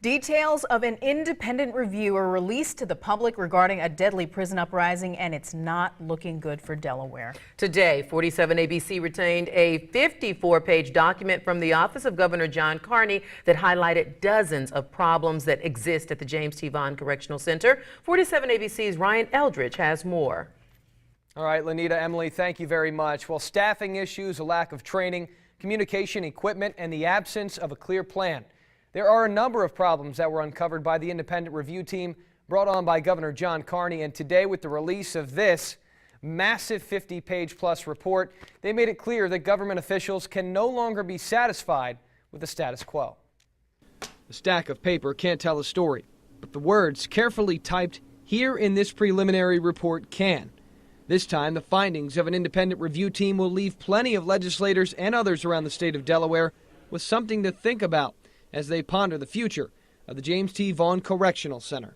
Details of an independent review are released to the public regarding a deadly prison uprising, and it's not looking good for Delaware. Today, 47 ABC retained a 54-page document from the Office of Governor John Carney that highlighted dozens of problems that exist at the James T. Vaughn Correctional Center. 47 ABC's Ryan Eldridge has more. All right, Lanita, Emily, thank you very much. Well, staffing issues, a lack of training, communication equipment, and the absence of a clear plan. There are a number of problems that were uncovered by the independent review team brought on by Governor John Carney, and today with the release of this massive 50-page plus report, they made it clear that government officials can no longer be satisfied with the status quo. The stack of paper can't tell a story, but the words carefully typed here in this preliminary report can. This time, the findings of an independent review team will leave plenty of legislators and others around the state of Delaware with something to think about as they ponder the future of the James T. Vaughn Correctional Center.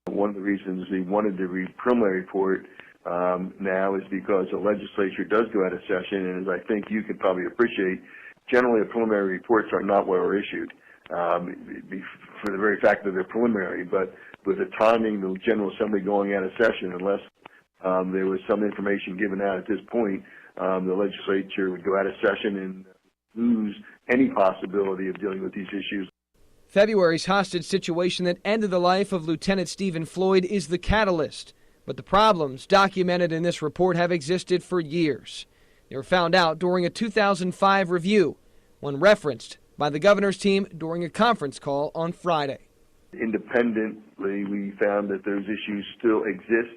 One of the reasons we wanted the preliminary report now is because the legislature does go out of session, and as I think you can probably appreciate, generally the preliminary reports are not what are issued for the very fact that they're preliminary. But with the timing, the General Assembly going out of session, unless there was some information given out at this point, the legislature would go out of session and lose any possibility of dealing with these issues. February's hostage situation that ended the life of Lieutenant Stephen Floyd is the catalyst, but the problems documented in this report have existed for years. They were found out during a 2005 review, one referenced by the governor's team during a conference call on Friday. Independently, we found that those issues still exist,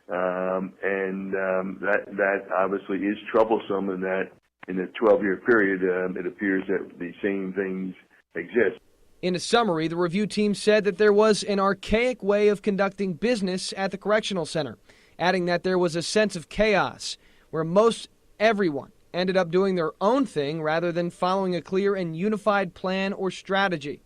and that obviously is troublesome, and that in a 12-year period, it appears that the same things exist. In a summary, the review team said that there was an archaic way of conducting business at the correctional center, adding that there was a sense of chaos where most everyone ended up doing their own thing rather than following a clear and unified plan or strategy.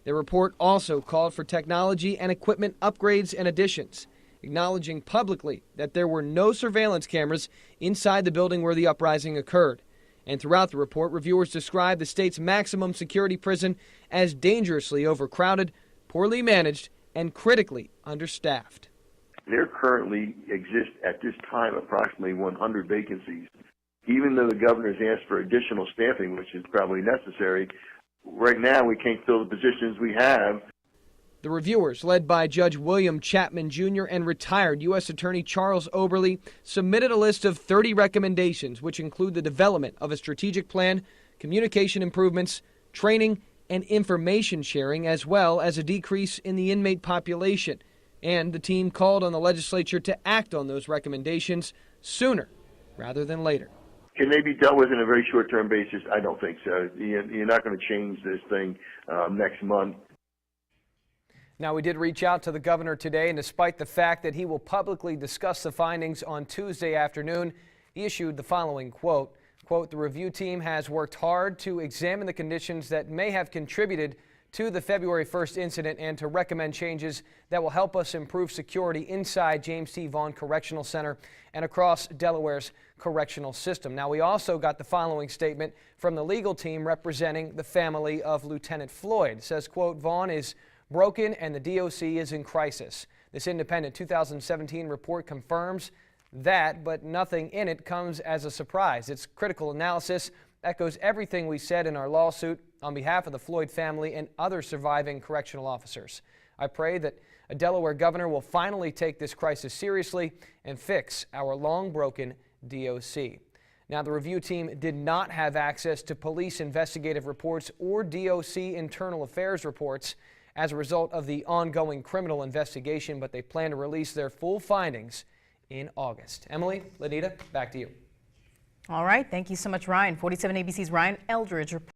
The report also called for technology and equipment upgrades and additions, acknowledging publicly that there were no surveillance cameras inside the building where the uprising occurred. And throughout the report, reviewers described the state's maximum security prison as dangerously overcrowded, poorly managed, and critically understaffed. There currently exist at this time approximately 100 vacancies. Even though the governor's asked for additional staffing, which is probably necessary, right now we can't fill the positions we have. The reviewers, led by Judge William Chapman Jr. and retired U.S. Attorney Charles Oberle, submitted a list of 30 recommendations, which include the development of a strategic plan, communication improvements, training, and information sharing, as well as a decrease in the inmate population. And the team called on the legislature to act on those recommendations sooner rather than later. Can they be dealt with in a very short-term basis? I don't think so. You're not going to change this thing next month. Now, we did reach out to the governor today, and despite the fact that he will publicly discuss the findings on Tuesday afternoon, he issued the following quote, "The review team has worked hard to examine the conditions that may have contributed to the February 1st incident and to recommend changes that will help us improve security inside James T. Vaughn Correctional Center and across Delaware's correctional system." Now, we also got the following statement from the legal team representing the family of Lieutenant Floyd. It says, quote, "Vaughn is broken and the DOC is in crisis. This independent 2017 report confirms that, but nothing in it comes as a surprise. Its critical analysis echoes everything we said in our lawsuit on behalf of the Floyd family and other surviving correctional officers. I pray that a Delaware governor will finally take this crisis seriously and fix our long-broken DOC." Now, the review team did not have access to police investigative reports or DOC internal affairs reports as a result of the ongoing criminal investigation, but they plan to release their full findings in August. Emily, Lanita, back to you. All right. Thank you so much, Ryan. 47 ABC's Ryan Eldridge reporting.